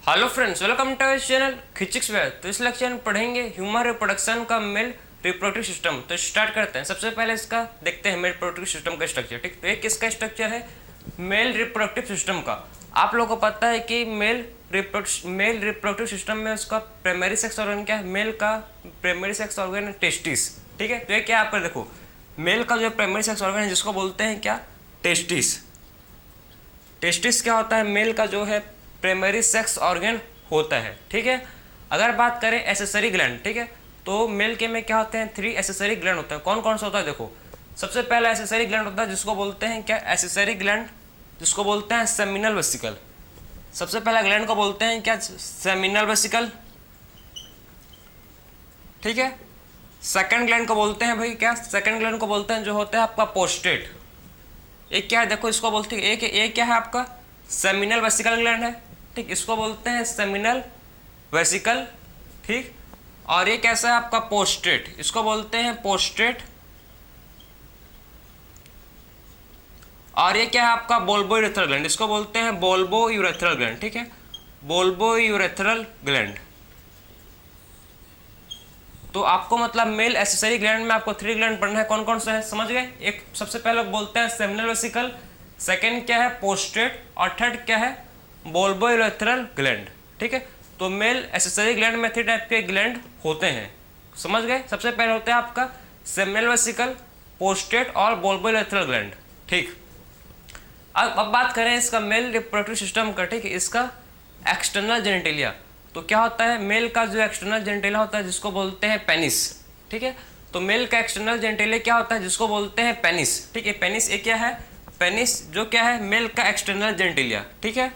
Hello friends, welcome to our channel खिचिक्स वेयर। तो इस लेक्चर में पढ़ेंगे ह्यूमन रिप्रोडक्शन का मेल रिप्रोडक्टिव सिस्टम। तो स्टार्ट करते हैं। सबसे पहले इसका देखते हैं मेल रिप्रोडक्टिव सिस्टम का स्ट्रक्चर। ठीक, तो एक किसका स्ट्रक्चर है? मेल रिप्रोडक्टिव सिस्टम का। आप लोगों को पता है कि मेल रिप्रोडक्टिव सिस्टम में उसका प्राइमरी सेक्स ऑर्गन क्या है? मेल का प्राइमरी सेक्स ऑर्गन है टेस्टिस। ठीक है, तो ये क्या आपका देखो, मेल का जो प्राइमरी सेक्स ऑर्गन है जिसको बोलते हैं क्या? टेस्टिस। टेस्टिस क्या होता है? मेल का जो है प्राइमरी सेक्स ऑर्गन होता है। ठीक है, अगर बात करें एसेसरी ग्लैंड, ठीक है, तो मेल के में क्या होते हैं? 3 एसेसरी ग्लैंड होते हैं। कौन कौन सा होता है? देखो, सबसे पहला एसेसरी ग्लैंड होता है जिसको बोलते हैं क्या? एसेसरी ग्लैंड, जिसको बोलते हैं सेमिनल वेसिकल। सबसे पहला ग्लैंड को बोलते हैं क्या? Seminal vesicle. ठीक है, सेकंड ग्लैंड को बोलते हैं भाई क्या? सेकंड ग्लैंड को बोलते हैं जो होता है आपका पोस्टेट। एक क्या है? देखो, इसको बोलते हैं एक क्या है आपका? सेमिनल वेसिकल ग्लैंड है। ठीक, इसको बोलते हैं सेमिनल वेसिकल। ठीक, और ये कैसा है आपका? पोस्टेट, इसको बोलते हैं पोस्टेट। और ये क्या है आपका? बोल्बो यूरेथ्रल ग्लैंड, इसको बोलते हैं बोल्बो यूरेथ्रल ग्लैंड। ठीक है, बोल्बो यूरेथ्रल ग्लैंड। तो आपको मतलब मेल एसेसरी ग्लैंड में आपको 3 ग्लैंड पढ़ना है। कौन कौन सा है समझ गए? एक सबसे पहले बोलते हैं सेमिनल वेसिकल, सेकंड क्या है? पोस्टेट, और थर्ड क्या है? बोल्बो यूरेथ्रल ग्लैंड। ठीक है, तो मेल एसेसरी ग्लैंड में 3 टाइप के ग्लैंड होते हैं। समझ गए? सबसे पहले होता है आपका सेमिनल वेसिकल, पोस्टेट और बोल्बो यूरेथ्रल ग्लैंड। ठीक, अब बात करें इसका मेल रिप्रोडक्टिव सिस्टम का। ठीक है, इसका एक्सटर्नल जेनिटेलिया। तो क्या होता है? मेल का जो एक्सटर्नल जेनिटेलिया होता है जिसको बोलते हैं पेनिस। ठीक है, तो मेल का एक्सटर्नल जेनिटेलिया क्या होता है? जिसको बोलते हैं पेनिस। ठीक है, पेनिस एक क्या है? पेनिस जो क्या है? मेल का एक्सटर्नल जेनिटेलिया। ठीक है,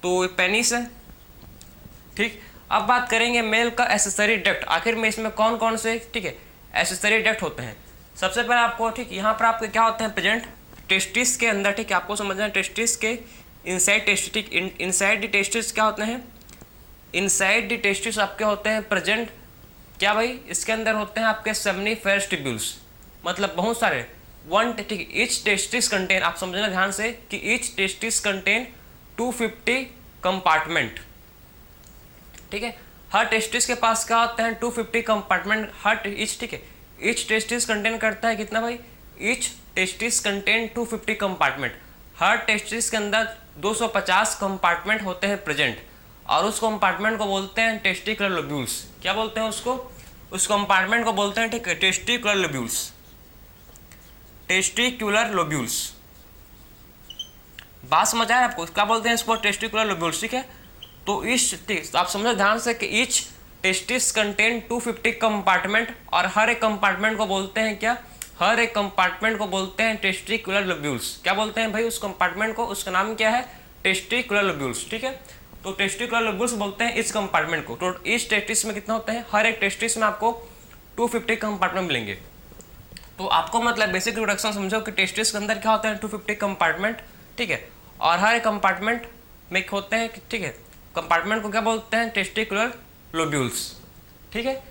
तो पेनिस है। ठीक, अब बात करेंगे मेल का एसेसरी डक्ट। आखिर में इसमें कौन कौन से, ठीक है, एसेसरी डक्ट होते हैं? सबसे पहले आपको, ठीक, यहाँ पर आपके क्या होते हैं प्रेजेंट? टेस्टिस के अंदर। ठीक है, आपको समझना है टेस्टिस के इनसाइड टेस्टिस। ठीक, इनसाइड द टेस्टिस क्या होते हैं? इनसाइड द टेस्टिस आपके होते हैं प्रेजेंट क्या भाई? इसके अंदर होते हैं आपके सेमनीफेरस ट्यूब्यूल्स, मतलब बहुत सारे ठीक, ईच टेस्टिस कंटेन, आप समझना ध्यान से कि ईच टेस्टिस कंटेन 250 कंपार्टमेंट। ठीक है, हर टेस्टिस के पास क्या होते हैं? 250 कंपार्टमेंट हर ईच। ठीक है, ईच टेस्टिस कंटेन करता है कितना भाई? Each testis contain 250 compartment. हर टेस्टिस के अंदर 250 कंपार्टमेंट होते हैं प्रेजेंट, और उस कंपार्टमेंट को बोलते हैं टेस्टिकुलर लोब्यूल्स। क्या बोलते हैं उसको? उस कंपार्टमेंट को बोलते हैं, ठीक है, टेस्टिकुलर लोब्यूल्स। टेस्टिकुलर लोब्यूल्स, बात समझ आया आपको? क्या बोलते हैं इसको? Testicular lobules. ठीक है, तो इस आप समझो ध्यान से कि ईच टेस्टिस कंटेन 250 कंपार्टमेंट, और हर एक कंपार्टमेंट को बोलते हैं क्या? हर एक कंपार्टमेंट को बोलते हैं टेस्टिकुलर लोब्यूल्स। क्या बोलते हैं भाई उस कंपार्टमेंट को? उसका नाम क्या है? Testicular lobules. ठीक है, तो टेस्टिकुलर लोब्यूल्स बोलते हैं इस कंपार्टमेंट को। तो इस टेस्टिस में कितना होता है? हर एक टेस्टिस में आपको 250 कंपार्टमेंट मिलेंगे। तो आपको मतलब बेसिक रिप्रोडक्शन समझो कि टेस्टिस के अंदर क्या होता है? 250 कंपार्टमेंट। ठीक है, और हर एक कंपार्टमेंट में होते हैं, ठीक है, कंपार्टमेंट को क्या बोलते हैं? Testicular lobules. ठीक है,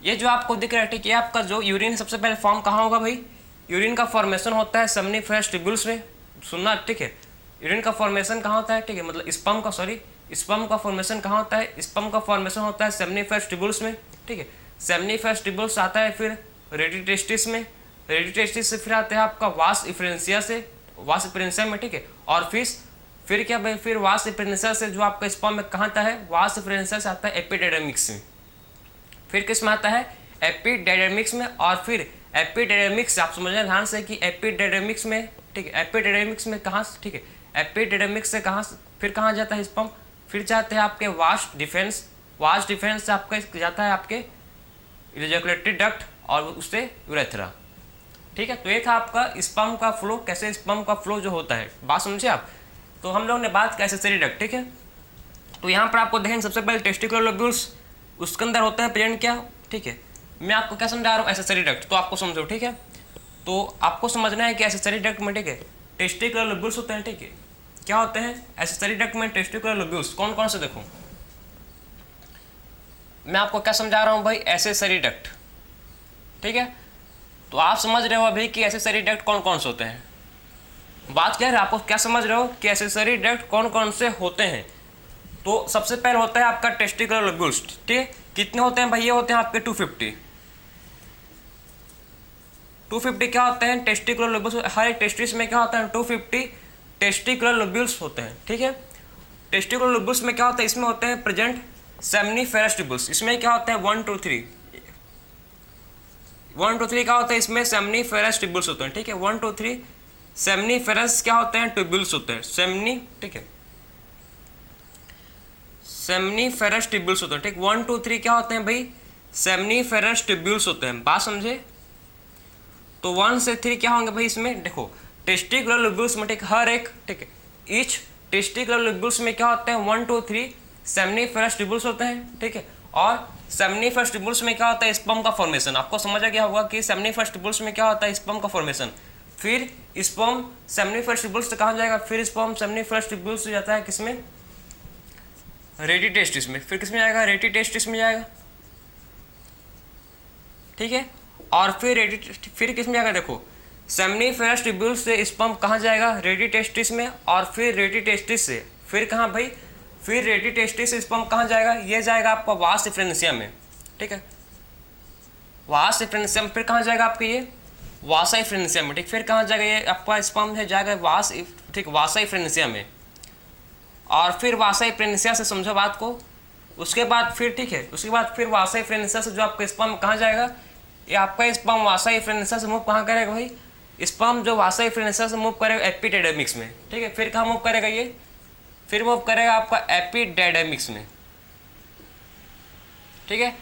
ये जो आपको दिख रहा है, ठीक है, आपका जो यूरिन सबसे पहले फॉर्म कहाँ होगा भाई? यूरिन का फॉर्मेशन होता है सेमनीफेरस ट्यूब्यूल्स में। सुनना, ठीक है, यूरिन का फॉर्मेशन कहाँ होता है? ठीक है, मतलब स्पर्म का, सॉरी, स्पर्म का फॉर्मेशन कहाँ होता है? स्पर्म का फॉर्मेशन होता है सेमनीफेरस ट्यूब्यूल्स में। ठीक है, सेमनीफेरस ट्यूब्यूल्स आता है फिर रेडी टेस्टिस में, रेडी टेस्टिस से फिर आता है आपका वास इफ्रेंसिया से, वास इफ्रेंसिया में। ठीक है, और फिर क्या भाई? फिर वास इफ्रेंसिया से जो आपका स्पर्म में कहाँ आता है? वास इफ्रेंसिया से आता है एपिडेडर्मिक्स में। फिर किस में आता है? एपिडेडर्मिक्स में, और फिर एपिडेडर्मिक्स आप समझना ध्यान से कि एपिडेडर्मिक्स में, ठीक है, एपिडेडर्मिक्स में कहाँ? ठीक है, एपिडेडर्मिक्स से कहाँ? फिर कहाँ जाता है स्पर्म? फिर जाते हैं आपके वास्ट डिफेंस, वास्ट डिफेंस से आपका जाता है आपके इजैकुलेटरी डक्ट, और उससे यूरेथ्रा। ठीक है, तो ये था आपका स्पर्म का फ्लो, कैसे स्पर्म का फ्लो जो होता है। बात समझे आप? तो हम लोग ने बात की एसेसरी डक्ट। ठीक है, तो यहाँ पर आपको देखेंगे सबसे पहले टेस्टिकुलर लोब्यूल्स, उसके अंदर होता है प्रेजेंट क्या? ठीक है, मैं आपको क्या समझा रहा हूँ? एसेसरी डक्ट, तो आपको समझो। ठीक है, तो आपको समझना है कि एसेसरी डक्ट में, ठीक है, टेस्टिकुलर लोब्यूल्स होते हैं। ठीक है, क्या होते हैं एसेसरी डक्ट में? टेस्टिकुलर लोब्यूल्स कौन कौन से? देखो, मैं आपको क्या समझा रहा हूँ भाई? Accessory duct. ठीक है, तो आप समझ रहे हो अभी कि एसेसरी डक्ट कौन कौन से होते हैं? बात क्या है, आपको क्या समझ रहे हो कि एसेसरी डक्ट कौन कौन से होते हैं? तो सबसे पहले होता है आपका टेस्टिकुलर लोब्यूल्स, ठीक है। कितने होते हैं भाई? ये होते हैं आपके 250। 250 क्या होते हैं? Testicular lobules. हर एक टेस्टिस में क्या होता है? 250 टेस्टिकुलर लोब्यूल्स होते हैं, ठीक है। टेस्टिकुलर लोब्यूल्स में क्या होता है? इसमें होते हैं प्रेजेंट सेमनीफेरस ट्यूब्यूल्स। इसमें क्या होता है? 1 2 3 1 2 3 क्या होता है? इसमें सेमनीफेरस ट्यूब्यूल्स होते हैं, ठीक है। 1 2 3 सेमनीफेरस क्या होते हैं? ट्यूब्यूल्स होते हैं, ठीक है, सेमनीफेरस ट्यूब्यूल्स होते हैं, ठीक। 1 2 3 क्या होते हैं भाई? सेमनीफेरस ट्यूब्यूल्स होते हैं। बात समझे? तो 1 से 3 क्या होंगे भाई? इसमें देखो टेस्टिकुलर लोब्यूल्स में, ठीक, हर एक, ठीक है, ईच टेस्टिकुलर लोब्यूल्स में क्या होते हैं? 1 2 3 सेमनीफेरस ट्यूब्यूल्स होते हैं, ठीक है। और सेमनीफेरस ट्यूब्यूल्स में क्या होता है? स्पर्म का फॉर्मेशन। आपको समझ आ गया होगा कि सेमनीफेरस ट्यूब्यूल्स में क्या होता है? स्पर्म का फॉर्मेशन। फिर स्पर्म सेमनीफेरस ट्यूब्यूल्स से कहाँ जाएगा? फिर स्पर्म सेमनीफेरस ट्यूब्यूल्स से जाता है किसमें? रेडी टेस्टिस में। फिर किसमें जाएगा? रेडी टेस्टिस में जाएगा, ठीक है। और फिर किसमें जाएगा? देखो सेमनीफेरस ट्यूब्यूल्स से स्पर्म कहाँ जाएगा? रेडी टेस्टिस में। और फिर रेडी टेस्टिस से फिर कहाँ भाई? फिर रेडी टेस्टिस से स्पर्म कहाँ जाएगा? ये जाएगा आपका वास डिफरेंशियम में, ठीक है। वास डिफरेंशियम फिर कहाँ जाएगा आपके? ये वासा डिफरेंशियम में, ठीक। फिर कहाँ जाएगा? ये आपका स्पर्म है जाएगा वास, ठीक, वासा डिफरेंशियम में। और फिर वासा डिफरेंशिया से समझो बात को। उसके बाद फिर, ठीक है, उसके बाद फिर वासा डिफरेंशिया से जो आपका स्पर्म कहाँ जाएगा? ये आपका स्पर्म वासा डिफरेंशिया से मूव कहाँ करेगा भाई? स्पर्म जो वासा डिफरेंशिया से मूव करेगा एपिडेर्मिस में, ठीक है। फिर कहाँ मूव करेगा ये? फिर मूव करेगा आपका एपिडेर्मिस में, ठीक है।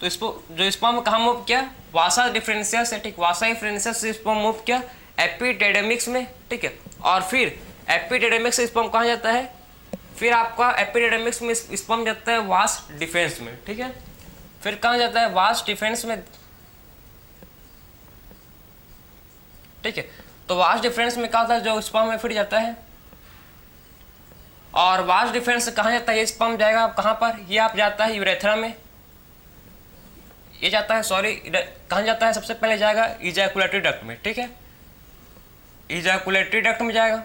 तो इसको जो स्पर्म कहाँ मूव किया? वासा डिफरेंशिया से, ठीक, वासा डिफरेंशिया से स्पर्म मूव किया एपिडेर्मिस में, ठीक है। और फिर एपिडेर्मिस से स्पर्म कहाँ जाता है? फिर आपका एपिडेर्मिस में स्पर्म जाता है वास डिफेंस में, ठीक है। फिर कहाँ जाता है? वास डिफेंस में, ठीक है। तो वास डिफरेंस में क्या होता है? जो स्पर्म है फिर जाता है। और वास डिफरेंस कहाँ जाता है? ये स्पर्म जाएगा आप कहाँ पर? ये आप जाता है यूरेथ्रा में। ये जाता है, सॉरी, कहाँ जाता है? सबसे पहले जाएगा इजैकुलेटरी डक्ट में, ठीक है। इजैकुलेटरी डक्ट में जाएगा,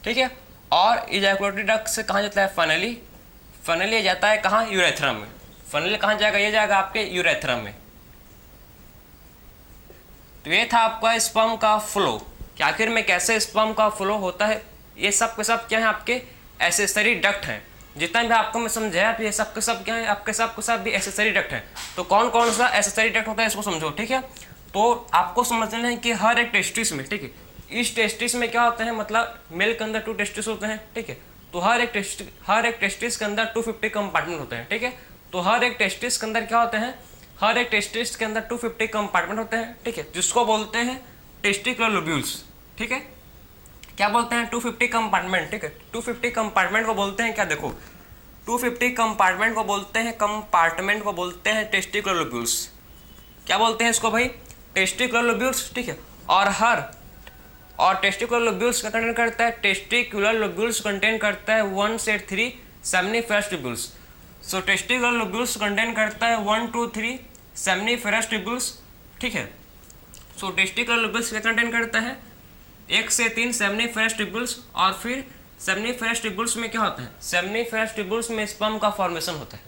ठीक है। और इजैकुलेटरी डक्ट से कहाँ जाता है? फाइनली ये जाता है कहाँ? यूरेथ्रा में। फाइनली कहाँ जाएगा? ये जाएगा आपके यूरेथ्रा में। तो ये था आपका स्पर्म का फ्लो कि आखिर में कैसे स्पर्म का फ्लो होता है। ये सब के सब क्या है? आपके एसेसरी डक्ट हैं। जितना भी आपको मैं समझाया ये सब के सब क्या है? आपके सब के सब भी एसेसरी डक्ट हैं। तो कौन कौन सा एसेसरी डक्ट होता है इसको समझो, ठीक है। तो आपको समझना है कि हर एक टेस्टिस में, ठीक है, इस टेस्टिस में क्या होते हैं? मतलब मेल के अंदर 2 टेस्टिस होते हैं, ठीक है। तो हर एक टेस्टिस के अंदर 250 कंपार्टमेंट होते हैं, ठीक है। तो हर एक टेस्टिस के अंदर क्या होते हैं? हर एक टेस्टिस के अंदर 250 कंपार्टमेंट होते हैं, ठीक है, जिसको बोलते हैं टेस्टिकुलर लोब्यूल्स, ठीक है। क्या बोलते हैं? 250 कंपार्टमेंट, ठीक है। 250 कंपार्टमेंट को बोलते हैं क्या? देखो 250 कंपार्टमेंट को बोलते हैं टेस्टिकुलर लोब्यूल्स। क्या बोलते हैं इसको भाई? टेस्टिकुलर लोब्यूल्स, ठीक है। और टेस्टिकुलर लोब्यूल्स का कंटेन करता है, टेस्टिकुलर लोब्यूल्स कंटेन करता है 1 से 3 सेमनीफेरस ट्यूब्यूल्स। सो टेस्टिकुलर लोब्यूल्स कंटेन करता है 1 2 3 सेमनीफेरस ट्यूब्यूल्स, ठीक है। सो टेस्टिकुलर लोब्यूल्स क्या कंटेन करता है? 1 से 3 सेमनीफेरस ट्यूब्यूल्स। और फिर सेमनीफेरस ट्यूब्यूल्स में क्या होता है? सेमनीफेरस ट्यूब्यूल्स में स्पर्म का फॉर्मेशन होता है,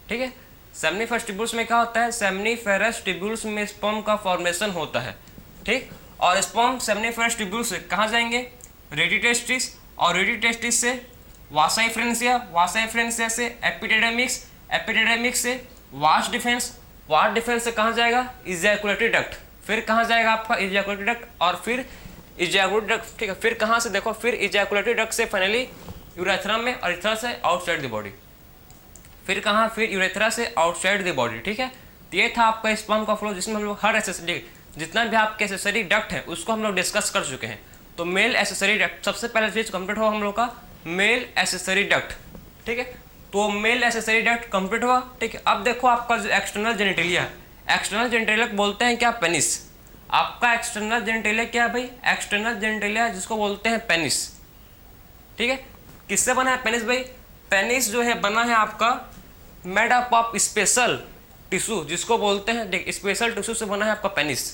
ठीक है। सेमनीफेरस ट्यूब्यूल्स में क्या होता है? सेमनीफेरस ट्यूब्यूल्स में स्पर्म का फॉर्मेशन होता है, ठीक। और स्पर्म सेमनीफेरस ट्यूब्यूल्स से कहाँ जाएंगे? Ready testis. और रेडी टेस्टिस से वासा डिफरेंशिया से एपिडेर्मिस से वास डिफेंस से कहाँ जाएगा? Ejaculatory duct. फिर कहाँ जाएगा आपका? Ejaculatory duct. और फिर इजैकुलेटरी डक्ट, ठीक है। फिर कहाँ से? देखो फिर इजैकुलेटरी डक्ट से फाइनली यूरेथ्रा में, और यूरेथ्रा से आउटसाइड द बॉडी। फिर कहाँ? फिर यूरेथ्रा से आउटसाइड द बॉडी, ठीक है। तो ये था आपका स्पर्म का फ्लो, जिसमें हम लोग हर एसेसरी, जितना भी आपके एसेसरी डक्ट है उसको हम लोग डिस्कस कर चुके हैं। तो मेल एसेसरी डक्ट, सबसे पहले चीज कंप्लीट हुआ हम लोग का मेल एसेसरी डक्ट, ठीक है। तो मेल एसेसरी डक्ट कंप्लीट हुआ, ठीक है। अब देखो आपका जो एक्सटर्नल जेनिटेलिया है, एक्सटर्नल जेनिटेलिया बोलते हैं क्या? पेनिस। आपका एक्सटर्नल जेनिटेलिया क्या है भाई? एक्सटर्नल जेनिटेलिया जिसको बोलते हैं पेनिस, ठीक है। किससे बना है पेनिस भाई? पेनिस जो है बना है आपका made up of special tissue, जिसको बोलते हैं, देख, स्पेशल टिश्यू से बना है आपका पेनिस,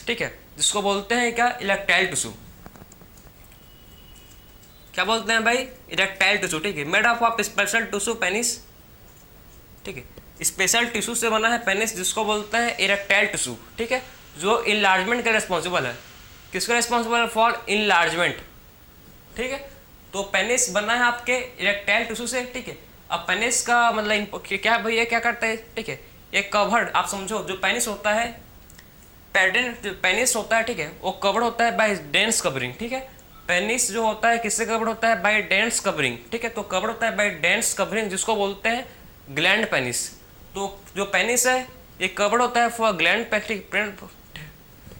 ठीक है, जिसको बोलते हैं क्या? इलेक्टाइल टिश्यू। क्या बोलते हैं भाई, इरेक्टाइल टिश्यू, ठीक है, made of special tissue penis, ठीक है, स्पेशल टिश्यू से बना है पेनिस, जिसको बोलते हैं इरेक्टाइल टिश्यू, ठीक है, जो इनलार्जमेंट का रिस्पॉन्सिबल है। किसका रिस्पॉन्सिबल है? फॉर इनलार्जमेंट, ठीक है। तो पेनिस बना है आपके इरेक्टाइल टिश्यू से, ठीक है। अब पेनिस का मतलब क्या है भाई, ये क्या करता है, ठीक है, एक कवर्ड, आप समझो जो पेनिस होता है, पेनिस होता है, ठीक है, वो कवर्ड होता है बाय डेंस कवरिंग, ठीक है। पेनिस जो होता है किससे कवर्ड होता है? बाय डेंस कवरिंग, ठीक है। तो कवर्ड होता है बाय डेंस कवरिंग, जिसको बोलते हैं ग्लैंड पेनिस। तो जो पेनिस है ये कवर्ड होता है फॉर ग्लैंड,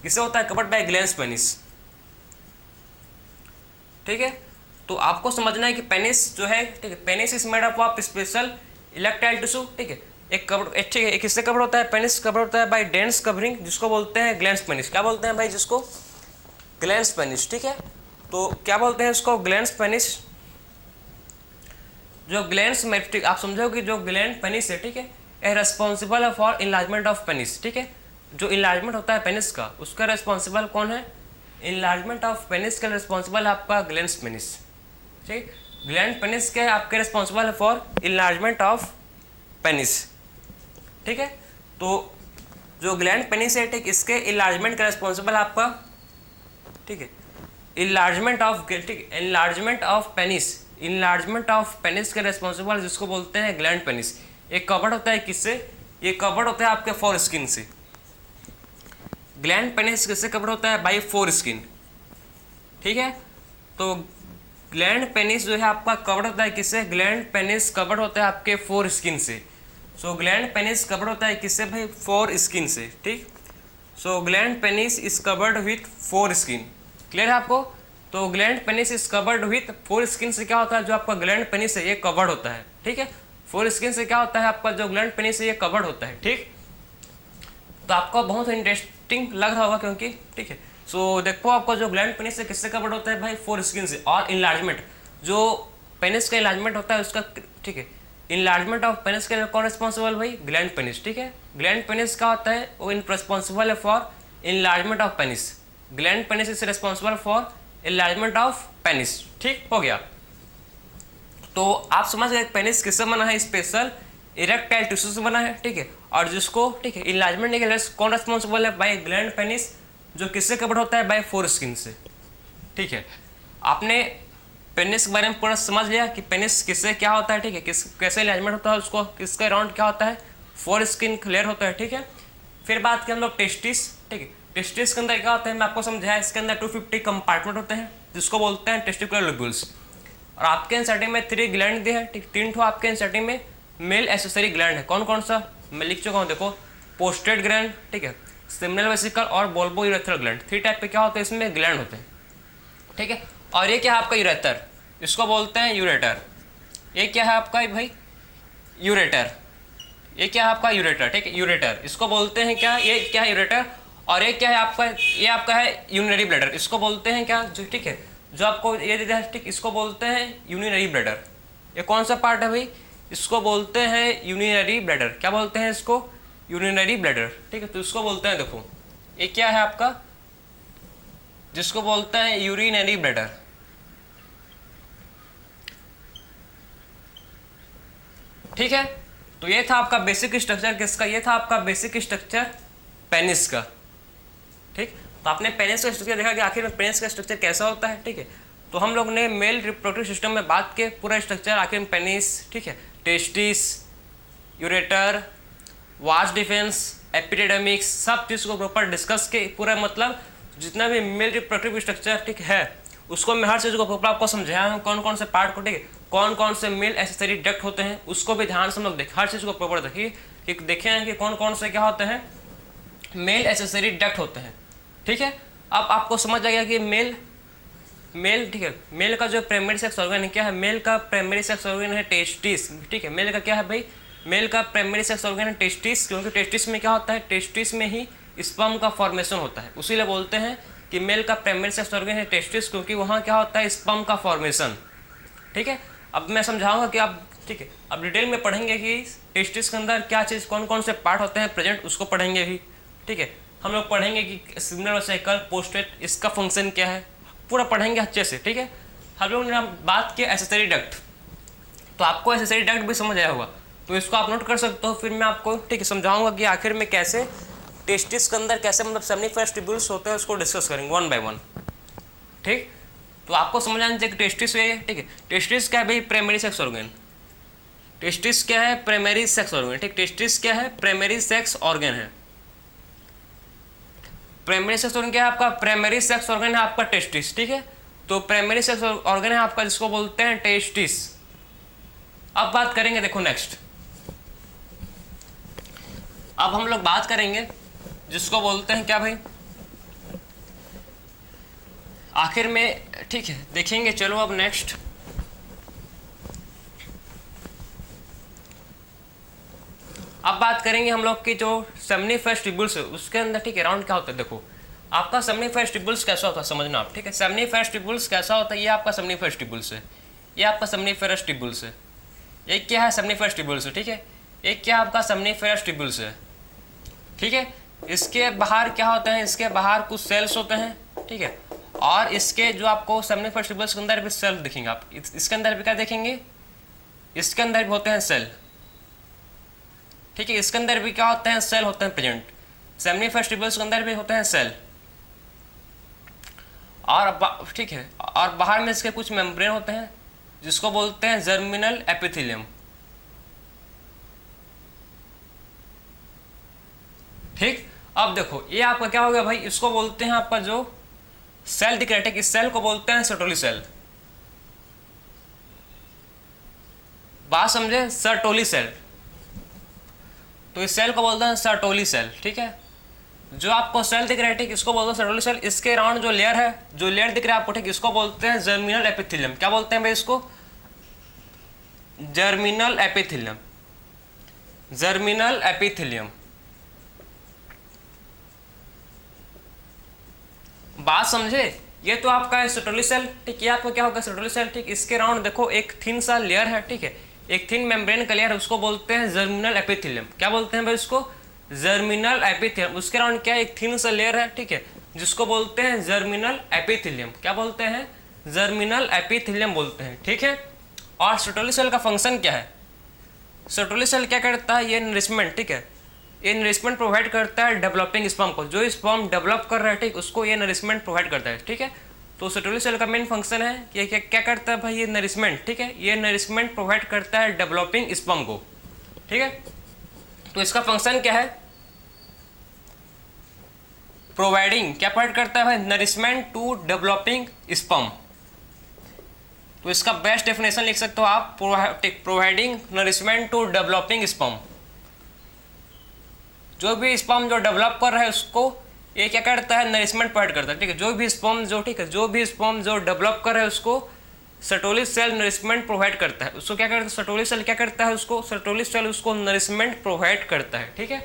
किससे होता है? कवर्ड बाय ग्लैंड पेनिस, ठीक है। तो आपको समझना है कि पेनिस जो है, ठीक है, penis is made up of special erectile tissue, ठीक है। एक कवर, ठीक है, एक किससे कवर होता है? पेनिस कवर होता है बाय डेंस कवरिंग, जिसको बोलते हैं ग्लैंड्स पेनिस। क्या बोलते हैं भाई जिसको? ग्लैंड्स पेनिस, ठीक है। तो क्या बोलते हैं इसको? Glands penis. जो ग्लैंड्स में, ठीक, आप समझो कि जो ग्लैंड पेनिस है, ठीक है, ए रेस्पॉन्सिबल है फॉर इनलार्जमेंट ऑफ पेनिस, ठीक है। जो इनलार्जमेंट होता है पेनिस का, उसका रेस्पॉन्सिबल कौन है? इनलार्जमेंट ऑफ पेनिस का रेस्पॉन्सिबल है आपका ग्लैंड्स पेनिस, ठीक। ग्लैंड पेनिस के आपके रिस्पॉन्सिबल है फॉर इनलार्जमेंट ऑफ पेनिस, ठीक है। तो जो ग्लैंड पेनिस है, ठीक, इसके इनलार्जमेंट का रिस्पॉन्सिबल आपका, ठीक है, इनलार्जमेंट ऑफ, ठीक, enlargement of penis, enlargement of penis के रिस्पॉन्सिबल, जिसको बोलते हैं ग्लैंड पेनिस। एक कवर्ड होता है किससे? ये कवर्ड होता है आपके फोर स्किन से। ग्लैंड पेनिस किससे कवर्ड होता है? बाय फोर स्किन, ठीक है। तो ग्लैंड पेनिस जो है आपका कवर्ड होता है किससे? ग्लैंड पेनिस कवर्ड होता है आपके फोर स्किन से। सो ग्लैंड पेनिस कवर्ड होता है किससे भाई? फोर स्किन से, ठीक। So glans penis is covered with foreskin, clear है आपको? तो glans penis is covered with foreskin से क्या होता है? जो आपका ग्लैंड पेनिस है ये कवर्ड होता है, ठीक है। फोर स्किन से क्या होता है? आपका जो ग्लैंड पेनिस है ये कवर्ड होता है, ठीक। तो आपको बहुत इंटरेस्टिंग लग रहा होगा क्योंकि, ठीक है। सो देखो आपको जो ग्लैंड पेनिस है किससे कवर्ड होता है भाई? फोर स्किन से। और इनलार्जमेंट, जो पेनिस का इनलार्जमेंट होता है उसका, ठीक है, इनलार्जमेंट ऑफ पेनिस के लिए कौन रिस्पॉन्सिबल भाई? ग्लैंड पेनिस, ठीक है। ग्लैंड पेनिस क्या होता है? वो रिस्पॉन्सिबल है for enlargement of penis. Gland penis is responsible for enlargement of penis, ठीक हो गया। तो आप समझ गए पेनिस किससे बना है? स्पेशल इरेक्टाइल टिश्यू से बना है, ठीक है। और जिसको, ठीक है, इनलार्जमेंट के लिए कौन रिस्पॉन्सिबल है? बाय ग्लैंड पेनिस, जो किससे कवर्ड होता है? बाय फोर स्किन से, ठीक है। आपने पेनिस के बारे में पूरा समझ लिया कि पेनिस किससे क्या होता है, ठीक है, किस कैसे इलाजमेंट होता है, उसको किसके अराउंड क्या होता है? फोर स्किन क्लियर होता है, ठीक है। फिर बात करें हम लोग टेस्टिस, ठीक है। टेस्टिस के अंदर क्या होता है मैं आपको समझाया, इसके अंदर 250 कंपार्टमेंट होते हैं, जिसको बोलते हैं टेस्टिकुलर लोब्यूल्स। और आपके एनसीईआरटी में 3 ग्लैंड दिए हैं, ठीक, 3 ठो आपके एनसीईआरटी में मेल एसेसरी ग्लैंड है। कौन कौन सा मैं लिख चुका हूँ, देखो, पोस्टेड ग्लैंड, ठीक है, सिग्नल वेसिकल और बोल्बो यूरेथ्रल ग्लैंड। 3 टाइप पे क्या होते हैं इसमें ग्लैंड होते हैं, ठीक है। और ये क्या है आपका? यूरेटर, इसको बोलते हैं यूरेटर। ये क्या है आपका भाई? यूरेटर। ये क्या है आपका? यूरेटर, ठीक है, यूरेटर इसको बोलते हैं क्या? ये क्या है? यूरेटर। और ये क्या है आपका? ये आपका है यूरिनरी ब्लैडर, इसको बोलते हैं क्या? जो, ठीक है, जो आपको ये देता है, ठीक, इसको बोलते हैं यूरिनरी ब्लैडर। ये कौन सा पार्ट है भाई? इसको बोलते हैं यूरिनरी ब्लैडर। क्या बोलते हैं इसको? यूरिनरी ब्लैडर, ठीक है। तो इसको बोलते हैं, देखो, ये क्या है आपका? जिसको बोलते हैं यूरिनरी ब्लैडर, ठीक है। तो ये था आपका बेसिक स्ट्रक्चर किसका? ये था आपका बेसिक स्ट्रक्चर पेनिस का, ठीक। तो आपने पेनिस का स्ट्रक्चर देखा कि आखिर में पेनिस का स्ट्रक्चर कैसा होता है, ठीक है। तो हम लोग ने मेल रिप्रोडक्टिव सिस्टम में बात के पूरा स्ट्रक्चर आखिर में पेनिस, ठीक है, testis, ureter, was defence, epidemics, सब चीज़ को प्रॉपर डिस्कस के पूरा मतलब जितना भी मेल रिप्रोडक्टिव स्ट्रक्चर, ठीक है, उसको मैं हर चीज़ को प्रॉपर आपको समझाया हूँ, कौन कौन से पार्ट को, ठीक है, कौन कौन से मेल एसेसरी डक्ट होते हैं, उसको भी ध्यान से हम लोग देखें, हर चीज़ को प्रॉपर देखिए कि देखे हैं कि कौन कौन से क्या होते हैं मेल एसेसरी डक्ट होते हैं, ठीक है। अब आपको समझ आ गया कि मेल, ठीक है, मेल का जो प्राइमरी सेक्स ऑर्गन है क्या है? मेल का प्राइमरी सेक्स ऑर्गन है टेस्टिस, ठीक है। मेल का क्या है भाई? मेल का प्राइमरी सेक्स ऑर्गन है टेस्टिस, क्योंकि टेस्टिस में क्या होता है? टेस्टिस में ही स्पर्म का फॉर्मेशन होता है, उसीलिए बोलते हैं कि मेल का प्राइमरी सेक्स ऑर्गन है टेस्टिस, क्योंकि वहाँ क्या होता है? स्पर्म का फॉर्मेशन, ठीक है। अब मैं समझाऊंगा कि आप, ठीक है, अब डिटेल में पढ़ेंगे कि टेस्टिस के अंदर क्या चीज़, कौन कौन से पार्ट होते हैं प्रेजेंट, उसको पढ़ेंगे भी, ठीक है। हम लोग पढ़ेंगे कि सिग्नल वेसिकल, पोस्टेट, इसका फंक्शन क्या है, पूरा पढ़ेंगे अच्छे से, ठीक है। हम लोग ने बात की एसेसरी डक्ट, तो आपको एसेसरी डक्ट भी समझ आया होगा, तो इसको आप नोट कर सकते हो। फिर मैं आपको ठीक है समझाऊंगा कि आखिर में कैसे टेस्टिस के अंदर कैसे मतलब सेमिनिफरस ट्यूब्यूल्स होते हैं, उसको डिस्कस करेंगे वन बाय वन। ठीक, तो आपको समझ आना चाहिए कि टेस्टिस है, ठीक है। टेस्टिस क्या है भाई? Primary sex organ. टेस्टिस क्या है? Primary sex organ. ठीक, टेस्टिस क्या है? प्राइमरी सेक्स ऑर्गन है। प्राइमरी सेक्स ऑर्गन क्या है आपका? प्राइमरी सेक्स ऑर्गन है आपका टेस्टिस। ठीक है, तो प्राइमरी सेक्स ऑर्गन है आपका जिसको बोलते हैं टेस्टिस। अब बात करेंगे, देखो नेक्स्ट, अब हम लोग बात करेंगे जिसको बोलते हैं क्या भाई, आखिर में, ठीक है देखेंगे। चलो अब नेक्स्ट, अब बात करेंगे हम लोग की जो सेमिनिफरस ट्यूब्यूल्स है उसके अंदर, ठीक है, राउंड क्या होता है। देखो आपका सेमिनिफरस ट्यूब्यूल्स कैसा होता है समझना आप, ठीक है। सेमिनिफरस ट्यूब्यूल्स कैसा होता है, ये आपका सेमिनिफरस ट्यूब्यूल्स है, ये आपका सेमिनिफरस ट्यूब्यूल्स है। ये क्या है? सेमिनिफरस ट्यूब्यूल्स है। ठीक है, ये क्या आपका सेमिनिफरस ट्यूब्यूल्स है। ठीक है, इसके बाहर क्या होता है? इसके बाहर कुछ सेल्स होते हैं, ठीक है, और इसके जो आपको सेमिनिफरस ट्यूब्यूल्स के अंदर भी सेल दिखेंगे आप, इसके अंदर भी क्या देखेंगे? इसके अंदर भी होते हैं सेल। ठीक है, इसके अंदर भी क्या होते हैं? सेल होते हैं प्रेजेंट। सेमिनिफरस ट्यूब्यूल्स के अंदर भी होते हैं सेल, और ठीक है, और बाहर में इसके कुछ मेम्ब्रेन होते हैं जिसको बोलते हैं जर्मिनल एपिथेलियम। ठीक, अब देखो ये आपका क्या हो गया भाई, इसको बोलते हैं आपका जो सेल दिख रहा है, ठीक, इस सेल को बोलते हैं सर्टोली सेल। बात समझे? सर्टोली सेल, तो इस सेल को बोलते हैं सर्टोली सेल। ठीक है, जो आपको सेल दिख रहा है, ठीक, इसको बोलते हैं सर्टोली सेल। इसके राउंड जो लेयर है, जो लेयर दिख रहा है आपको, ठीक, इसको बोलते हैं जर्मिनल एपिथेलियम। क्या बोलते हैं भाई इसको? Germinal epithelium. Germinal epithelium. बात समझे? ये तो आपका है सर्टोली सेल। ठीक, ये आपको क्या होगा? Sertoli cell. ठीक, इसके राउंड देखो एक थिन सा लेयर है, ठीक है, एक थिन मेम्ब्रेन का लेयर है, उसको बोलते हैं जर्मिनल एपिथेलियम। क्या बोलते हैं भाई इसको? Germinal epithelium. उसके राउंड क्या है? एक थिन सा लेयर है, ठीक है, जिसको बोलते हैं जर्मिनल एपिथेलियम। क्या बोलते हैं? जर्मिनल एपिथेलियम बोलते हैं। ठीक है, और सर्टोली सेल का फंक्शन क्या है? सर्टोली सेल क्या करता है? ये नरिशमेंट, ठीक है, ये नरिशमेंट प्रोवाइड करता है डेवलपिंग स्पर्म को। जो स्पर्म डेवलप कर रहा है, ठीक, उसको ये नरिशमेंट प्रोवाइड करता है। ठीक है, तो सर्टोली सेल का मेन फंक्शन है कि क्या करता है भाई? ये नरिशमेंट, ठीक है, ये नरिशमेंट प्रोवाइड करता है डेवलपिंग स्पर्म को। ठीक है, तो इसका फंक्शन क्या है? प्रोवाइडिंग, क्या प्रोवाइड करता है भाई? Nourishment to developing sperm. तो इसका बेस्ट डेफिनेशन लिख सकते हो आप, providing nourishment to developing sperm. जो भी स्पर्म जो डेवलप कर रहा है उसको ये क्या करता है? नरिशमेंट प्रोवाइड करता है। ठीक है, जो भी स्पर्म जो, ठीक है, जो भी स्पर्म जो डेवलप कर रहा है उसको सर्टोली सेल नरिशमेंट प्रोवाइड करता है। उसको क्या करता है? सर्टोली सेल क्या करता है? उसको सर्टोली सेल उसको नरिशमेंट प्रोवाइड करता है। ठीक है,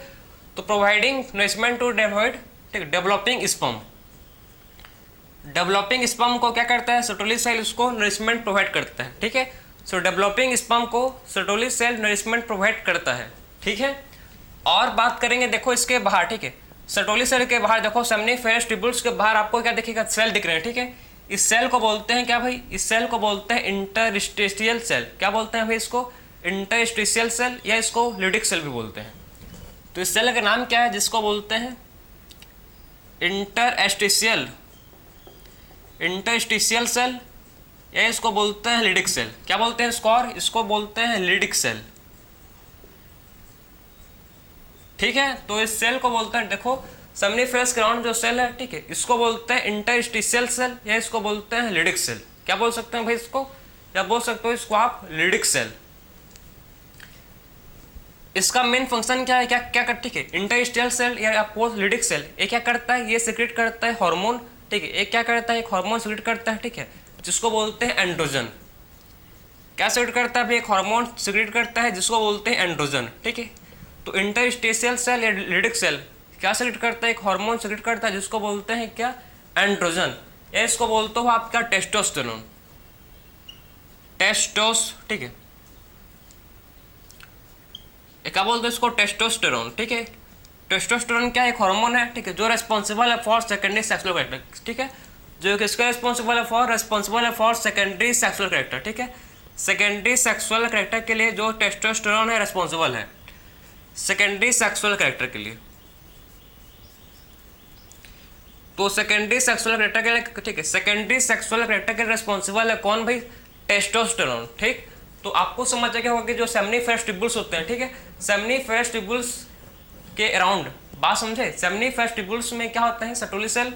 तो प्रोवाइडिंग नरिशमेंट टू डेवलप, ठीक, डेवलपिंग स्पर्म। डेवलपिंग स्पर्म को क्या करता है? सर्टोली सेल उसको नरिशमेंट प्रोवाइड करता है। ठीक है, सो डेवलपिंग स्पर्म को सर्टोली सेल नरिशमेंट प्रोवाइड करता है। ठीक है, और बात करेंगे देखो इसके बाहर, ठीक है, सर्टोली सेल के बाहर देखो सेमिनिफरस ट्यूब्यूल्स के बाहर आपको क्या दिखेगा? सेल दिख रहे हैं। ठीक है, इस सेल को बोलते हैं क्या भाई? इस सेल को बोलते हैं इंटरस्टिशियल सेल। क्या बोलते हैं भाई इसको? इंटरस्टिशियल सेल, या इसको लिडिक सेल भी बोलते हैं। तो इस सेल का नाम क्या है जिसको बोलते हैं इंटरस्टिशियल, इंटरस्टिशियल सेल, या इसको बोलते हैं लिडिक सेल। क्या बोलते हैं इसको? और इसको बोलते हैं लिडिक सेल। ठीक है, तो इस सेल को बोलते हैं, देखो सेमिनिफरस ग्राउंड जो सेल है, ठीक है, इसको बोलते हैं इंटरस्टिशियल सेल, या इसको बोलते हैं लिडिक सेल। क्या बोल सकते हैं भाई इसको? या बोल सकते हो इसको आप लिडिक सेल। इसका मेन फंक्शन क्या है? क्या क्या कर, ठीक है, इंटरस्टिशियल सेल या आपको लिडिक सेल, ये क्या करता है? ये सिक्रेट करता है हार्मोन। ठीक है, ये क्या करता है? एक हार्मोन सिक्रेट करता है, ठीक है, जिसको बोलते हैं एंड्रोजन। क्या सिक्रेट करता है भाई? एक हार्मोन सिक्रेट करता है जिसको बोलते हैं एंड्रोजन। ठीक है, तो इंटरस्टिशियल सेल या लिडिक सेल क्या सिक्रेट करता है? एक हार्मोन सिक्रेट करता है जिसको बोलते हैं क्या? एंड्रोजन, या इसको बोलते हो आपका टेस्टोस्टेरोन। टेस्टोस, ठीक है, क्या बोलते हैं इसको? टेस्टोस्टेरोन। ठीक है, टेस्टोस्टेरोन क्या एक हार्मोन है, ठीक है, जो रेस्पॉन्सिबल है फॉर सेकेंडरी सेक्सुअल एक्टिविटी। ठीक है, जो किसका रिस्पॉन्सिबल है फॉर सेकेंडरी सेक्सुअल कैरेक्टर, ठीक है। सेकेंडरी सेक्सुअल कैरेक्टर के लिए जो टेस्टोस्टेरोन है रिस्पॉन्सिबल है सेकेंडरी सेक्सुअल कैरेक्टर के लिए। तो सेकेंडरी सेक्सुअल कैरेक्टर के लिए, ठीक है, सेकेंडरी सेक्सुअल कैरेक्टर के लिए रिस्पॉन्सिबल है कौन भाई? टेस्टोस्टेरोन, ठीक। तो आपको समझ आ गया होगा कि जो सेमनीफेरस ट्यूब्यूल्स होते हैं, ठीक है, सेमनीफेरस ट्यूब्यूल्स के अराउंड, बात समझे, सेमनीफेरस ट्यूब्यूल्स में क्या होता है? Sertoli cell.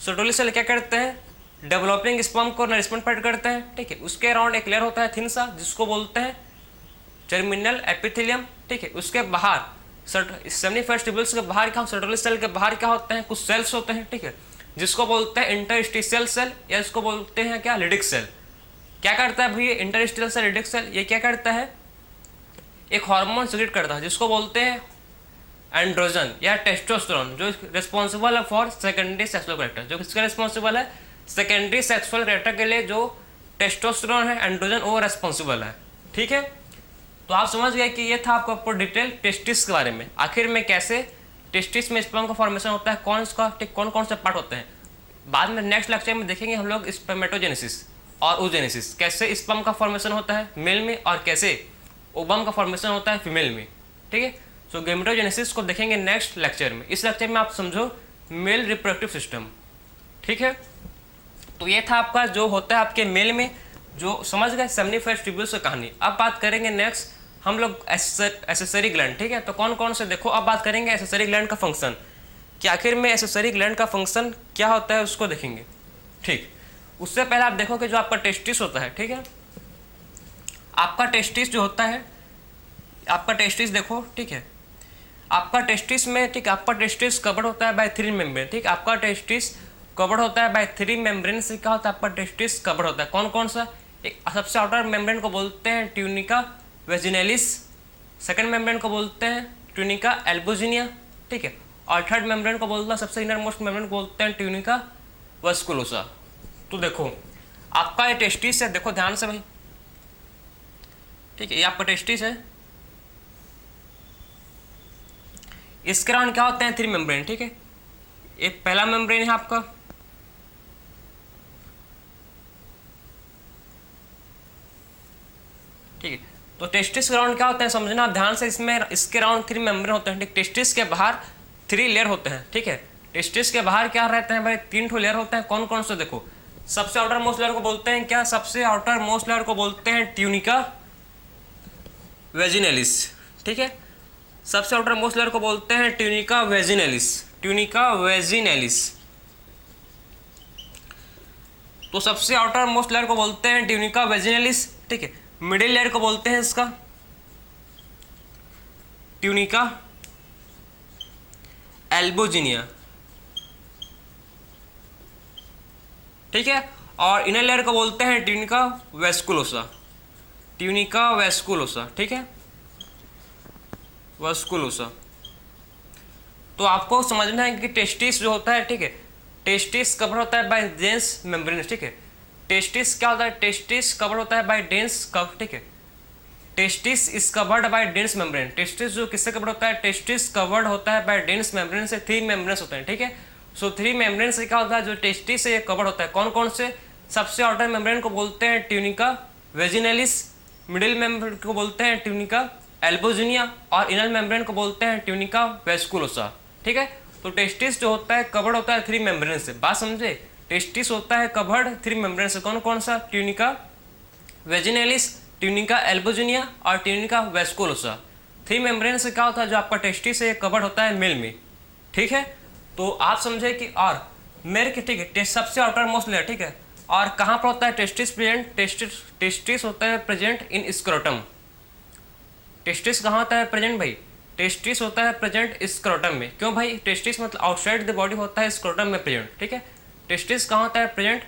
सर्टोली सेल क्या करते हैं? डेवलपिंग स्पर्म को नरिशमेंट प्रोवाइड करते हैं, ठीक है। उसके अराउंड एक लेयर होता है थिन सा, जिसको बोलते हैं जर्मिनल एपिथेलियम, ठीक है। उसके बाहर सेमनीफेरस ट्यूब्यूल्स के बाहर क्या, सर्टोली सेल के बाहर क्या होते हैं? कुछ सेल्स होते हैं, ठीक है, जिसको बोलते हैं इंटरस्टिशियल सेल, या इसको बोलते हैं क्या? Leydig cell. क्या करता है भैया इंटरस्टिशियल सेल, लिडिक सेल? ये क्या करता है? एक हार्मोन सिक्रेट करता है जिसको बोलते हैं एंड्रोजन या टेस्टोस्टेरोन, जो रिस्पॉन्सिबल है फॉर सेकेंडरी सेक्सुअल कैरेक्टर। जो किसका रिस्पॉन्सिबल है? सेकेंडरी सेक्सुअल कैरेक्टर के लिए जो टेस्टोस्टेरोन है, एंड्रोजन, वो रिस्पॉन्सिबल है, ठीक है। तो आप समझ गए कि ये था आपका पूरा डिटेल टेस्टिस के बारे में। आखिर में कैसे टेस्टिस में स्पर्म का फॉर्मेशन होता है, कौन कौन से पार्ट होते हैं, बाद में नेक्स्ट लेक्चर में देखेंगे हम लोग स्पर्मेटोजेनेसिस और oogenesis, कैसे स्पर्म का फॉर्मेशन होता है मेल में और कैसे ओवम का फॉर्मेशन होता है फीमेल में, ठीक है। सो गेमेटोजेनेसिस को देखेंगे नेक्स्ट लेक्चर में। इस लेक्चर में आप समझो मेल रिप्रोडक्टिव सिस्टम, ठीक है। तो ये था आपका जो होता है आपके मेल में, जो समझ गए सेमनीफेरस ट्यूब्यूल्स की कहानी। अब बात करेंगे नेक्स्ट हम लोग एसेसरी ग्लैंड, ठीक है। तो कौन कौन से, देखो अब बात करेंगे एसेसरी ग्लैंड का फंक्शन, कि आखिर में एसेसरी ग्लैंड का फंक्शन क्या होता है उसको देखेंगे, ठीक। उससे पहले आप देखो कि जो आपका टेस्टिस होता है, ठीक है, आपका टेस्टिस जो होता है, आपका टेस्टिस देखो, ठीक है, आपका टेस्टिस में, ठीक, आपका टेस्टिस कवर्ड होता है बाय 3 मेम्ब्रेन, ठीक। आपका टेस्टिस कवर्ड होता है बाय 3 मेम्ब्रेन से क्या होता है? आपका टेस्टिस कवर्ड होता है कौन कौन सा? एक सबसे आउटर मेम्ब्रेन को बोलते हैं ट्यूनिका वेजिनेलिस, सेकंड मेम्ब्रेन को बोलते हैं ट्यूनिका एल्बुजिनिया, ठीक है, और थर्ड मेम्ब्रेन को बोलते हैं, सबसे इनर मोस्ट मेम्ब्रेन को बोलते हैं ट्यूनिका वस्कुलोसा। तो देखो आपका ये टेस्टिस है, देखो ध्यान से भाई, ठीक है, ये आपका टेस्टिस है, इसके अराउंड क्या होते हैं? 3 मेम्ब्रेन, ठीक है। एक पहला मेम्ब्रेन है आपका, ठीक है। तो टेस्टिस के अराउंड क्या होते हैं समझना आप ध्यान से, इसमें इसके अराउंड 3 मेम्ब्रेन होते हैं, ठीक। टेस्टिस के बाहर 3 लेयर होते हैं, ठीक है। टेस्टिस के बाहर क्या रहते हैं भाई? 3 ठो लेयर होते हैं, कौन कौन से? देखो सबसे आउटर मोस्ट लेयर को बोलते हैं क्या? सबसे आउटर मोस्ट लेयर को बोलते हैं ट्यूनिका वेजिनेलिस, ठीक है। सबसे आउटर मोस्ट लेयर को बोलते हैं ट्यूनिका वेजिनेलिस, ट्यूनिका वेजिनेलिस। तो सबसे आउटर मोस्ट लेयर को बोलते हैं ट्यूनिका वेजिनेलिस, ठीक है। मिडिल लेयर को बोलते हैं इसका ट्यूनिका एल्बुजिनिया, ठीक है। और इनर लेयर को बोलते हैं ट्यूनिका वेस्कुलोसा, ट्यूनिका वेस्कुलोसा, ठीक है, वेस्कुलोसा। तो आपको समझना है कि टेस्टिस जो होता है, ठीक है, टेस्टिस कवर होता है बाय डेंस मेम्ब्रेन, ठीक है। टेस्टिस क्या होता है? टेस्टिस कवर होता है बाय डेंस कवर, ठीक है। Testis is covered by dense membrane. Testis जो किससे कवर्ड होता है? टेस्टिस कवर्ड होता है बाय डेंस मेम्ब्रेन से। 3 मेम्ब्रेन्स होते हैं, ठीक है। सो 3 मेम्ब्रेन से क्या होता है? जो टेस्टिस से ये कवर्ड होता है, कौन कौन से? सबसे आउटर मेम्ब्रेन को बोलते हैं ट्यूनिका वेजिनेलिस, मिडिल मेम्ब्रेन को बोलते हैं ट्यूनिका एल्बुजिनिया, और इनर मेम्ब्रेन को बोलते हैं ट्यूनिका वेस्कुलोसा, ठीक है। तो टेस्टिस जो होता है कवर्ड होता है 3 मेम्ब्रेन से, बात समझे। टेस्टिस होता है कवर्ड 3 मेम्ब्रेन से, कौन कौन सा? ट्यूनिका वेजिनेलिस, ट्यूनिका एल्बुजिनिया और ट्यूनिका वेस्कुलोसा। 3 मेम्ब्रेन से क्या होता है? जो आपका टेस्टिस है ये कवर्ड होता है मेल में, ठीक है। तो आप समझे कि और मेरे के, ठीक है, सबसे आउटर मोस्ट लेयर, ठीक है। और कहाँ पर होता है टेस्टिस प्रेजेंट? टेस्टिस होता है प्रेजेंट इन स्क्रोटम। टेस्टिस कहाँ होता है प्रेजेंट भाई? टेस्टिस होता है प्रेजेंट स्क्रोटम में। क्यों भाई? टेस्टिस मतलब आउटसाइड द बॉडी होता है स्क्रोटम में प्रेजेंट, ठीक है। टेस्टिस कहाँ होता है प्रेजेंट?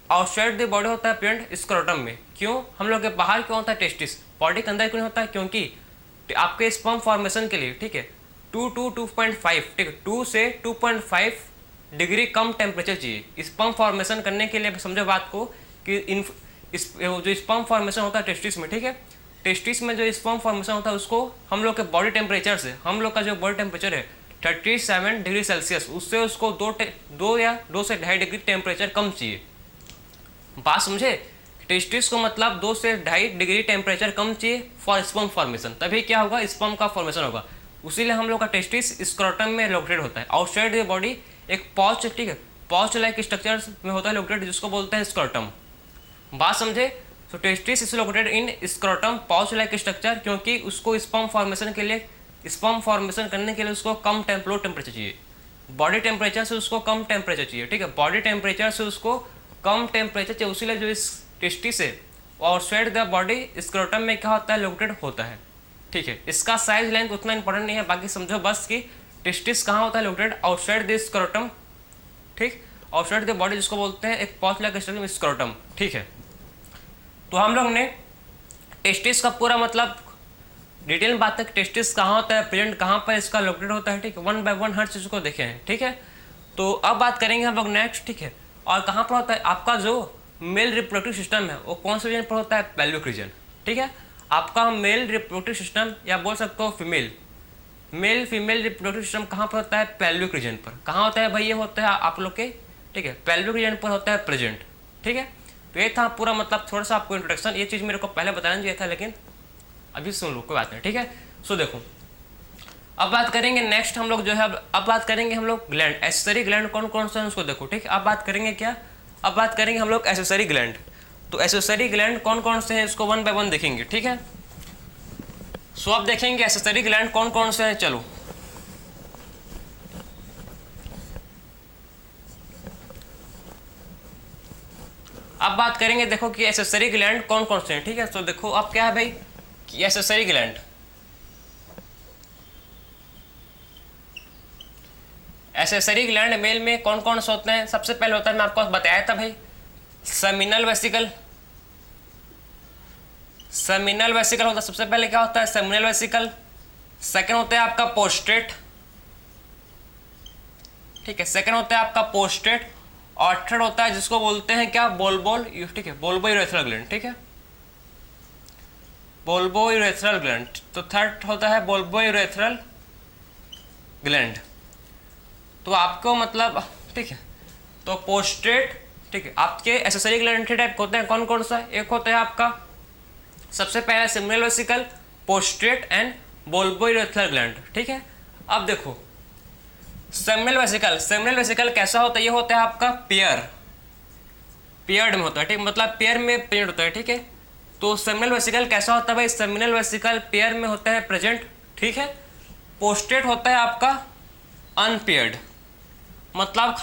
आउटसाइड द बॉडी होता है प्रेजेंट स्क्रोटम में। क्यों? हम लोग के बाहर क्यों होता है टेस्टिस? बॉडी के अंदर क्यों नहीं होता है? क्योंकि आपके स्पर्म फॉर्मेशन के लिए, ठीक है, 2 to 2.5, ठीक है, 2 से 2.5 डिग्री कम टेम्परेचर चाहिए स्पर्म फॉर्मेशन करने के लिए। समझो बात को कि जो स्पर्म फॉर्मेशन होता है टेस्टिस में, ठीक है, टेस्टिस में जो स्पर्म फॉर्मेशन होता है उसको हम लोग के बॉडी टेम्परेचर से, हम लोग का जो बॉडी टेम्परेचर है 37 डिग्री सेल्सियस, उससे उसको 2 या 2 से 2.5 डिग्री टेम्परेचर कम चाहिए। बात समझे, टेस्टिस को मतलब 2 से 2.5 डिग्री टेम्परेचर कम चाहिए फॉर स्पर्म फॉर्मेशन, तभी क्या होगा, स्पर्म का फॉर्मेशन होगा। उसीलिए हम लोग का टेस्टिस स्क्रोटम में लोकेटेड होता है। आउटसाइड द बॉडी एक पॉच, ठीक है, पॉच लाइक स्ट्रक्चर में होता है लोकेटेड, जिसको बोलते हैं स्क्रोटम। बात समझे, तो testis is located in scrotum pouch like structure, क्योंकि उसको स्पर्म फॉर्मेशन के लिए, स्पर्म फॉर्मेशन करने के लिए उसको कम लो टेम्परेचर चाहिए। बॉडी टेम्परेचर से उसको कम टेम्परेचर चाहिए, ठीक है, बॉडी टेम्परेचर से उसको कम टेम्परेचर चाहिए। उसीलिए जो इस टेस्टिस है आउटसाइड द बॉडी स्क्रोटम में क्या होता है, लोकेटेड होता है, ठीक है। इसका साइज लेंथ उतना इंपॉर्टेंट नहीं है, बाकी समझो बस कि टेस्टिस कहाँ होता है, लोकेटेड आउटसाइड द स्क्रोटम, ठीक, आउटसाइड द बॉडी, जिसको बोलते हैं एक पाउच लाइक स्ट्रक्चर स्क्रोटम, ठीक है। तो हम लोग ने टेस्टिस का पूरा मतलब डिटेल में बात है, टेस्टिस कहाँ होता है, प्रेजेंट कहाँ पर इसका लोकेटेड होता है, ठीक है, 1 बाय 1 हर चीज़ को देखे हैं, ठीक है। तो अब बात करेंगे हम लोग नेक्स्ट, ठीक है, और कहाँ पर होता है आपका जो मेल रिप्रोडक्टिव सिस्टम है, वो कौन से रीजन पर होता है, पेल्विक रीजन, ठीक है। आपका मेल रिप्रोडक्टिव सिस्टम या बोल सकते हो female, male female reproductive system कहाँ पर होता है, पेल्विक रीजन पर। कहाँ होता है भाई, ये होता है आप लोग के, ठीक है, पेल्विक रीजन पर होता है प्रेजेंट, ठीक है। तो ये था पूरा मतलब थोड़ा सा आपको इंट्रोडक्शन, ये चीज़ मेरे को पहले बताना चाहिए था, लेकिन अभी सुन लो, कोई बात नहीं, ठीक है। सो देखो, अब बात करेंगे नेक्स्ट हम लोग जो है, अब बात करेंगे हम लोग ग्लैंड, एसेसरी ग्लैंड कौन कौन सा है उसको देखो, ठीक है। अब बात करेंगे क्या, अब बात करेंगे हम लोग एसेसरी ग्लैंड। तो एसेसरी ग्लैंड कौन कौन से हैं, इसको 1 बाय 1 देखेंगे, ठीक है। सो अब देखेंगे एसेसरी ग्लैंड कौन कौन से हैं, चलो। अब बात करेंगे देखो कि एसेसरी ग्लैंड कौन कौन से हैं, ठीक है। तो देखो अब क्या है भाई कि accessory gland, accessory gland male में कौन कौन से होते हैं। सबसे पहले होता है, मैं आपको बताया था भाई, सेमिनल वेसिकल, सेमिनल वेसिकल होता है सबसे पहले, क्या होता है, सेमिनल वेसिकल। सेकंड होता है आपका पोस्टेट, ठीक है, सेकंड होता है आपका पोस्टेट। और थर्ड होता है जिसको बोलते हैं क्या, बोलबोल, ठीक है, बोल्बो यूरेथ्रल ग्लैंड, ठीक है, बोल्बो यूरेथ्रल ग्लैंड। तो थर्ड होता है बोल्बो यूरेथ्रल ग्लैंड। तो आपको मतलब, ठीक है, तो पोस्टेट, ठीक है, आपके एसेसरी ग्लैंड के टाइप होते हैं कौन कौन सा, एक होता है आपका सबसे पहले seminal vesicle, prostate and bulbourethral gland, ठीक है। अब देखो सेमिनल वेसिकल, सेमिनल वेसिकल कैसा होता है, ये होता है आपका पेयर्ड में होता है, ठीक, मतलब पेयर में प्रेजेंट होता है, ठीक है। तो सेमिनल वेसिकल कैसा होता है भाई, सेमिनल वेसिकल पेयर में होता है प्रेजेंट, ठीक है। पोस्टेट होता है आपका अनपेयर्ड, मतलब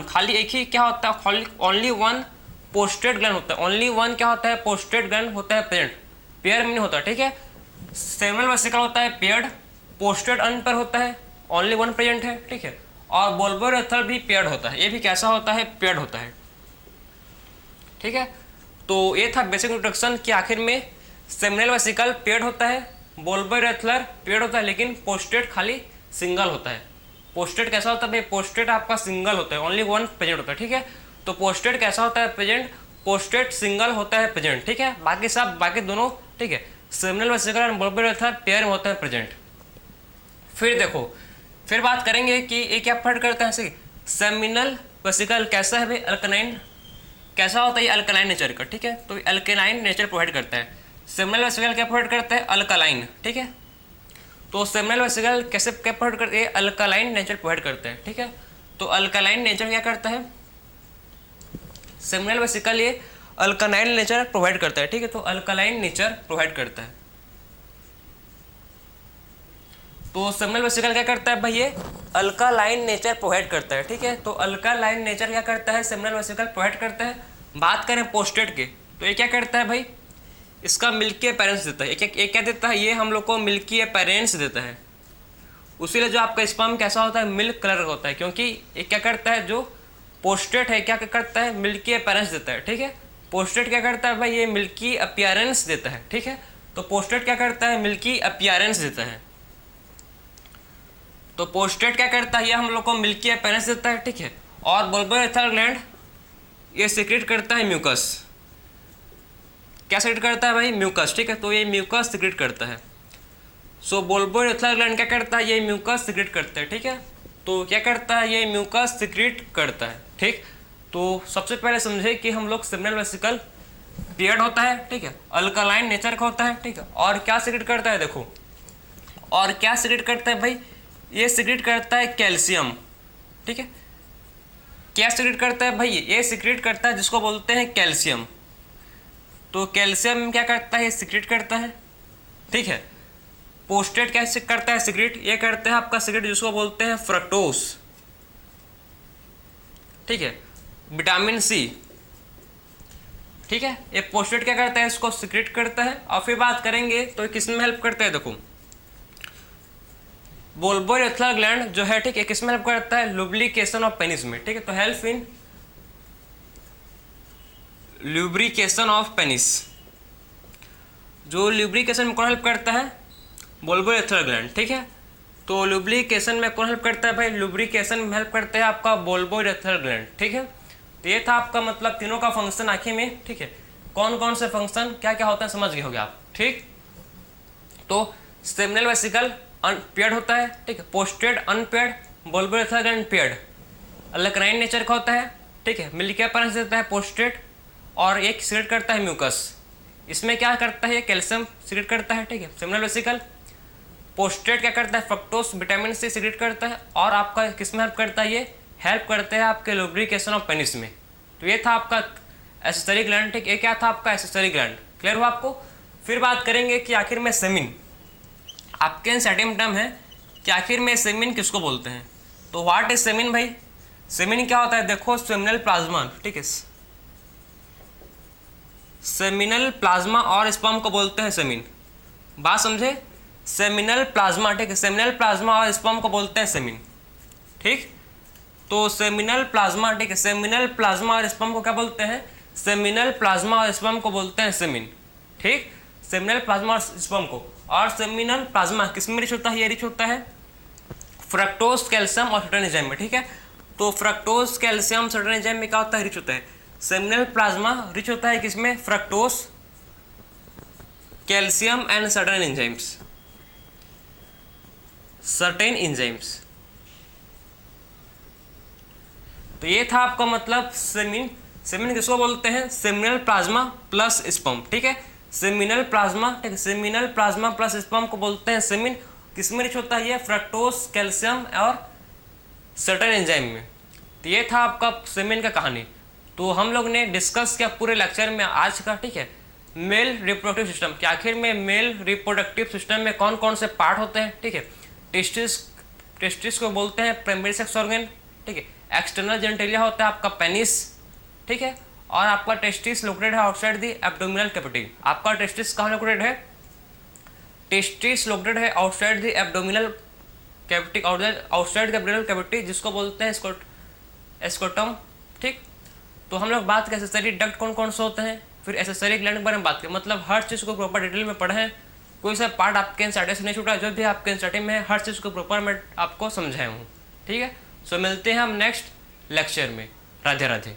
खाली एक ही क्या होता है, खाली ओनली वन पोस्टेट ग्लैंड होता है, ओनली वन क्या होता है, पोस्टेट ग्लैंड होता है प्रेजेंट, पेयर में नहीं होता, ठीक है। सेमिनल वेसिकल होता है पेयर्ड, पोस्टेट अनपेयर्ड होता है, ओनली वन प्रेजेंट है, ठीक है। और बोल्बो यूरेथ्रल भी पेयर्ड होता है, ये भी कैसा होता है, पेयर्ड होता है, ठीक है। तो ये था बेसिक इंट्रोडक्शन कि आखिर में सेमिनल वेसिकल पेयर्ड होता है, बोल्बो यूरेथ्रल पेयर्ड होता है, लेकिन पोस्टेट खाली सिंगल होता है। पोस्टेट कैसा होता है भाई, पोस्टेट आपका सिंगल होता है, ओनली वन प्रेजेंट होता है, ठीक है। तो पोस्टेट कैसा होता है, प्रेजेंट, पोस्टेट सिंगल होता है प्रेजेंट, ठीक है। बाकी दोनों, ठीक है, seminal vesicle and bulbourethral pair में होता है प्रेजेंट। फिर देखो, फिर बात करेंगे कि ये क्या प्रोवाइड करता है, सेमिनल वेसिकल कैसा है भाई, अल्कनाइन, कैसा होता है, ये अल्कलाइन नेचर का, ठीक है। तो अल्कलाइन नेचर प्रोवाइड करता है। सेमिनल वेसिकल क्या प्रोवाइड करता है, अल्कलाइन, ठीक है। तो सेमिनल वेसिकल कैसे क्या प्रोवाइड करते हैं, अल्कलाइन नेचर प्रोवाइड करता है, ठीक है। तो अल्कलाइन नेचर क्या करता है, सेमिनल वेसिकल ये अल्कलाइन नेचर प्रोवाइड करता है, ठीक है। तो अल्कलाइन नेचर प्रोवाइड करता है। तो सेमिनल वेसिकल क्या करता है भाई, ये अल्कालाइन नेचर प्रोवाइड करता है, ठीक है। तो अल्कालाइन नेचर क्या करता है, सेमिनल वेसिकल प्रोवाइड करता है। बात करें पोस्टेट के, तो ये क्या करता है भाई, इसका मिल्की अपीयरेंस देता है। एक क्या देता है, ये हम लोग को मिल्की अपीयरेंस देता है। उसीलिए जो आपका स्पर्म कैसा होता है, मिल्क कलर का होता है, क्योंकि ये क्या करता है, जो पोस्टेट है क्या करता है, मिल्की अपीयरेंस देता है, ठीक है। पोस्टेट क्या करता है भाई, ये मिल्की अपीयरेंस देता है, ठीक है। तो पोस्टेट क्या करता है, मिल्की अपीयरेंस देता है। तो पोस्टेट क्या करता है, ये हम लोग को मिल्की अपीयरेंस देता है, ठीक है। और बोल्बो यूरेथ्रल ग्लैंड ये सिक्रेट करता है म्यूकस, क्या सिक्रेट करता है भाई, म्यूकस, ठीक है। तो ये म्यूकस सिक्रेट करता है। सो बुलबुल ग्लैंड क्या करता है, ये म्यूकस सिक्रेट करता है, ठीक है। तो क्या करता है, ये म्यूकस सिक्रेट करता है, ठीक। तो सबसे पहले समझे कि हम लोग सेमिनल वेसिकल पेयर्ड होता है, ठीक है, अल्कालाइन नेचर का होता है, ठीक है। और क्या सिक्रेट करता है, देखो, और क्या सिक्रेट करता है भाई, ये सिक्रेट करता है कैल्शियम, ठीक है। क्या सिक्रेट करता है भाई, ये सिक्रेट करता है जिसको बोलते हैं कैल्शियम। तो कैल्शियम क्या करता है, ये सिक्रेट करता है, ठीक है। पोस्टेट कैसे करता है सिक्रेट, ये करता है आपका सिक्रेट जिसको बोलते हैं फ्रक्टोस, ठीक है, विटामिन सी, ठीक है। ये पोस्टेट क्या करता है, इसको सिक्रेट करता है। और फिर बात करेंगे तो किस में हेल्प करता है, देखो, बुलबुल ग्लैंड जो है, ठीक है, किस में हेल्प करता है, लुब्रिकेशन ऑफ पेनिस में, ठीक है। तो help in lubrication of penis, जो लुब्रिकेशन में कौन हेल्प करता है, बुलबुल ग्लैंड, ठीक है। तो लुब्रिकेशन में कौन हेल्प करता है भाई, लुब्रिकेशन में हेल्प करता है आपका बुलबुल ग्लैंड, ठीक है। तो ये था आपका मतलब तीनों का फंक्शन आखिर में, ठीक है। कौन कौन से फंक्शन क्या क्या होता है समझ गए होगे आप, ठीक। तो सेमिनल वेसिकल अनपेयर्ड होता है, ठीक है, पोस्टेड अनपेयर्ड, बुलबुल ग्लैंड पेयर्ड, अल्कलाइन नेचर का होता है, ठीक है, मिल्की अपीयरेंस देता है पोस्टेड, और एक सिक्रेट करता है म्यूकस। इसमें क्या करता है, कैल्शियम सिक्रेट करता है, ठीक है, सेमिनल वेसिकल। पोस्टेड क्या करता है, फ्रक्टोस विटामिन सी सिक्रेट करता है, और आपका किस में हेल्प करता है, ये हेल्प करते हैं आपके लुब्रिकेशन ऑफ पेनिस में। तो ये था आपका एसेसरी ग्लैंड, ठीक, ये क्या था आपका एसेसरी ग्लैंड, क्लियर हुआ आपको। फिर बात करेंगे कि आखिर में सेमिन, आपके सेटिंग टर्म है कि आखिर में सेमिन किसको बोलते हैं। तो व्हाट इज सेमिन भाई, सेमिन क्या होता है, देखो, सेमिनल प्लाज्मा, ठीक है, सेमिनल प्लाज्मा और स्पर्म को बोलते हैं सेमिन, बात समझे, सेमिनल प्लाज्मा, ठीक है, सेमिनल प्लाज्मा और स्पर्म को बोलते हैं सेमिन, ठीक। तो सेमिनल प्लाज्मा, ठीक है, सेमिनल प्लाज्मा और स्पर्म को क्या बोलते हैं, सेमिनल प्लाज्मा और स्पर्म को बोलते हैं सेमिन, ठीक, सेमिनल प्लाज्मा और स्पर्म को। और सेमिनल प्लाज्मा किसमें रिच होता है, ये रिच होता है फ्रक्टोज, कैल्शियम और सर्टेन एंजाइम में, ठीक है। तो फ्रक्टोज, कैल्शियम, सर्टेन एंजाइम में क्या होता है, रिच होता है। सेमिनल प्लाज्मा रिच होता है किसमें, fructose, calcium and certain enzymes, certain enzymes. तो ये था आपका मतलब सेमिन, सेमिन किसको बोलते हैं, सेमिनल प्लाज्मा प्लस स्पर्म, ठीक है, सेमिनल प्लाज्मा, ठीक है, सेमिनल प्लाज्मा प्लस स्पर्म को बोलते हैं सेमिन। किसमें रिच होता है, ये फ्रक्टोज, कैल्शियम और सर्टेन एंजाइम में। तो ये था आपका सेमिन का कहानी। तो हम लोग ने डिस्कस किया पूरे लेक्चर में आज का, ठीक है, मेल रिप्रोडक्टिव सिस्टम कि आखिर में मेल रिप्रोडक्टिव सिस्टम में कौन कौन से पार्ट होते हैं, ठीक है। टेस्टिस, टेस्टिस को बोलते हैं प्राइमरी सेक्स ऑर्गन, ठीक है। एक्सटर्नल जेनिटलिया होता है आपका पेनिस, ठीक है। और आपका टेस्टिस लोकेटेड है आउटसाइड द एब्डोमिनल कैविटी। आपका टेस्टिस कहाँ लोकेटेड है, टेस्टिस लोकेटेड है outside the abdominal cavity, outside the abdominal cavity, जिसको बोलते हैं स्कोटम, ठीक। तो हम लोग बात करें एसेसरी डक्ट कौन कौन से होते हैं, फिर एसेसरी ग्लैंड के बारे में बात करें, मतलब हर चीज़ को प्रॉपर डिटेल में पढ़े हैं, कोई सा पार्ट आपके एनसीईआरटी से नहीं छूटा, जो भी आपके एनसीईआरटी में है हर चीज़ को प्रॉपर मैं आपको समझाया हूँ, ठीक है। सो मिलते हैं हम नेक्स्ट लेक्चर में। राधे राधे।